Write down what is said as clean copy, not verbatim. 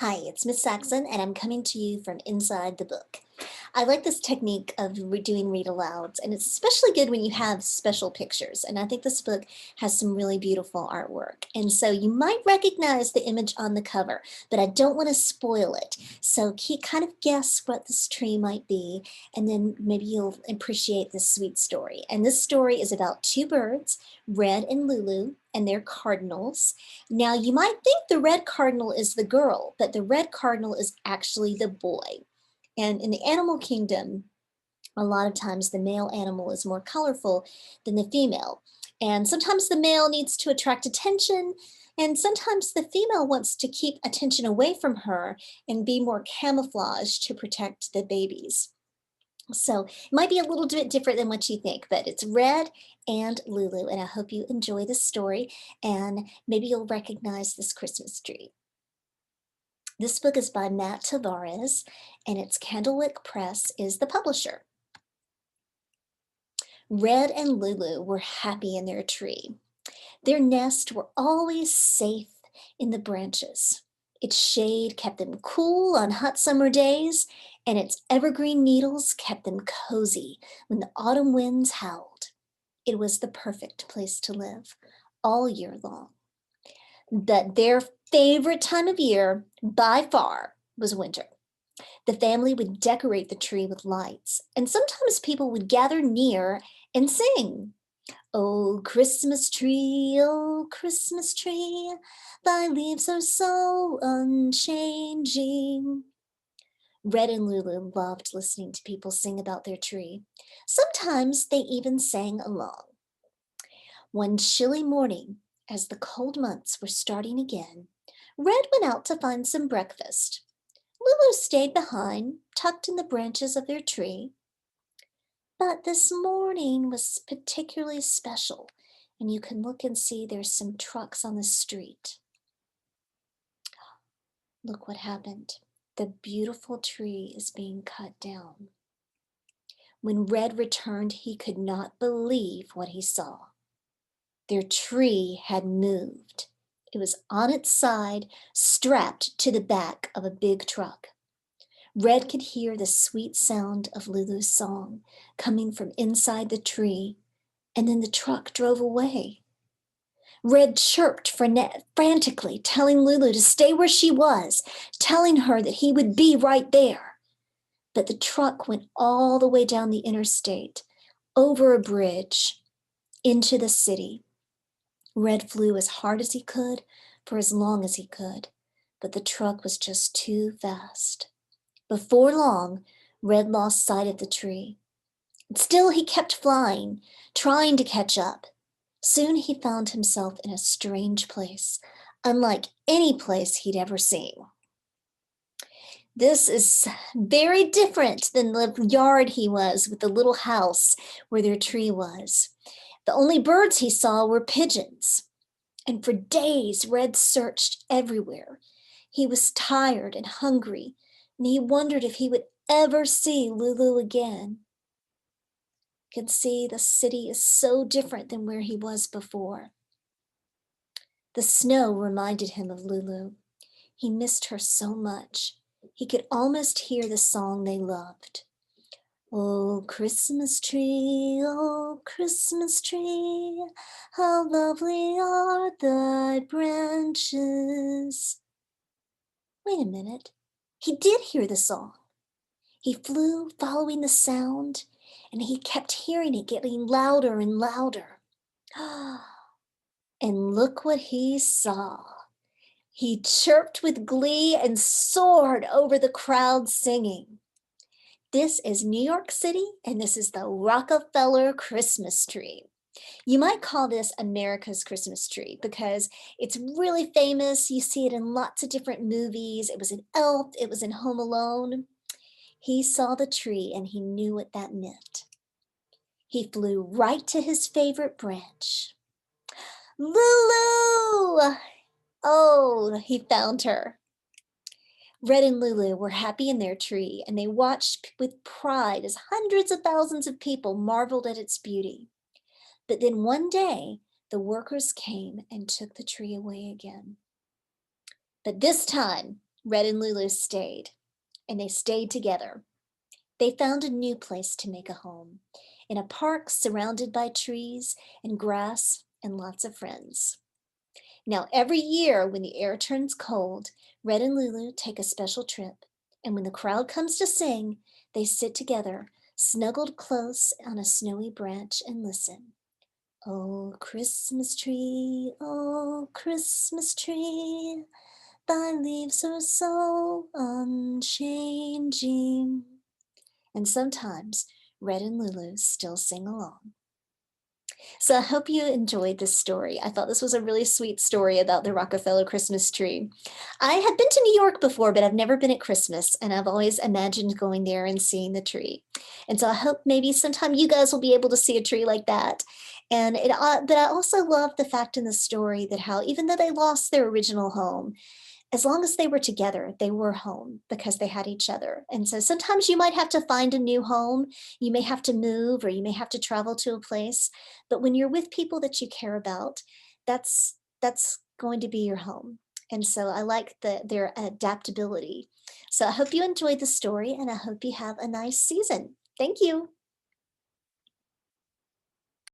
Hi, it's Miss Saxon, and I'm coming to you from inside the book. I like this technique of doing read alouds, and it's especially good when you have special pictures. And I think this book has some really beautiful artwork. And so you might recognize the image on the cover, but I don't want to spoil it. So keep kind of guess what this tree might be, and then maybe you'll appreciate this sweet story. And this story is about two birds, Red and Lulu, and they're cardinals. Now, you might think the red cardinal is the girl, but the red cardinal is actually the boy. And in the animal kingdom, a lot of times the male animal is more colorful than the female. And sometimes the male needs to attract attention, and sometimes the female wants to keep attention away from her and be more camouflaged to protect the babies. So it might be a little bit different than what you think, but it's Red and Lulu, and I hope you enjoy this story, and maybe you'll recognize this Christmas tree. This book is by Matt Tavares, and it's Candlewick Press is the publisher. Red and Lulu were happy in their tree. Their nests were always safe in the branches. Its shade kept them cool on hot summer days, and its evergreen needles kept them cozy when the autumn winds howled. It was the perfect place to live all year long. But their favorite time of year, by far, was winter. The family would decorate the tree with lights, and sometimes people would gather near and sing. Oh Christmas tree, thy leaves are so unchanging. Red and Lulu loved listening to people sing about their tree. Sometimes they even sang along. One chilly morning, as the cold months were starting again, Red went out to find some breakfast. Lulu stayed behind, tucked in the branches of their tree. But this morning was particularly special, and you can look and see there's some trucks on the street. Look what happened. The beautiful tree is being cut down. When Red returned, he could not believe what he saw. Their tree had moved. It was on its side, strapped to the back of a big truck. Red could hear the sweet sound of Lulu's song coming from inside the tree, and then the truck drove away. Red chirped frantically, telling Lulu to stay where she was, telling her that he would be right there. But the truck went all the way down the interstate, over a bridge, into the city. Red flew as hard as he could for as long as he could, but the truck was just too fast. Before long, Red lost sight of the tree. Still, he kept flying, trying to catch up. Soon he found himself in a strange place, unlike any place he'd ever seen. This is very different than the yard he was with the little house where their tree was. The only birds he saw were pigeons. And for days, Red searched everywhere. He was tired and hungry, and he wondered if he would ever see Lulu again. You can see the city is so different than where he was before. The snow reminded him of Lulu. He missed her so much. He could almost hear the song they loved. Oh, Christmas tree, how lovely are thy branches. Wait a minute. He did hear the song. He flew following the sound, and he kept hearing it getting louder and louder. And look what he saw. He chirped with glee and soared over the crowd singing. This is New York City, and this is the Rockefeller Christmas tree. You might call this America's Christmas tree because it's really famous. You see it in lots of different movies. It was in Elf, it was in Home Alone. He saw the tree and he knew what that meant. He flew right to his favorite branch. Lulu! Oh, he found her. Red and Lulu were happy in their tree, and they watched with pride as hundreds of thousands of people marveled at its beauty. But then one day, the workers came and took the tree away again. But this time, Red and Lulu stayed, and they stayed together. They found a new place to make a home in a park surrounded by trees and grass and lots of friends. Now, every year when the air turns cold, Red and Lulu take a special trip, and when the crowd comes to sing, they sit together, snuggled close on a snowy branch, and listen. Oh, Christmas tree, thy leaves are so unchanging. And sometimes Red and Lulu still sing along. So I hope you enjoyed this story. I thought this was a really sweet story about the Rockefeller Christmas tree. I have been to New York before, but I've never been at Christmas, and I've always imagined going there and seeing the tree. And so I hope maybe sometime you guys will be able to see a tree like that. But I also love the fact in the story that how even though they lost their original home, as long as they were together, they were home because they had each other. And so sometimes you might have to find a new home. You may have to move or you may have to travel to a place. But when you're with people that you care about, that's going to be your home. And so I like their adaptability. So I hope you enjoyed the story and I hope you have a nice season. Thank you.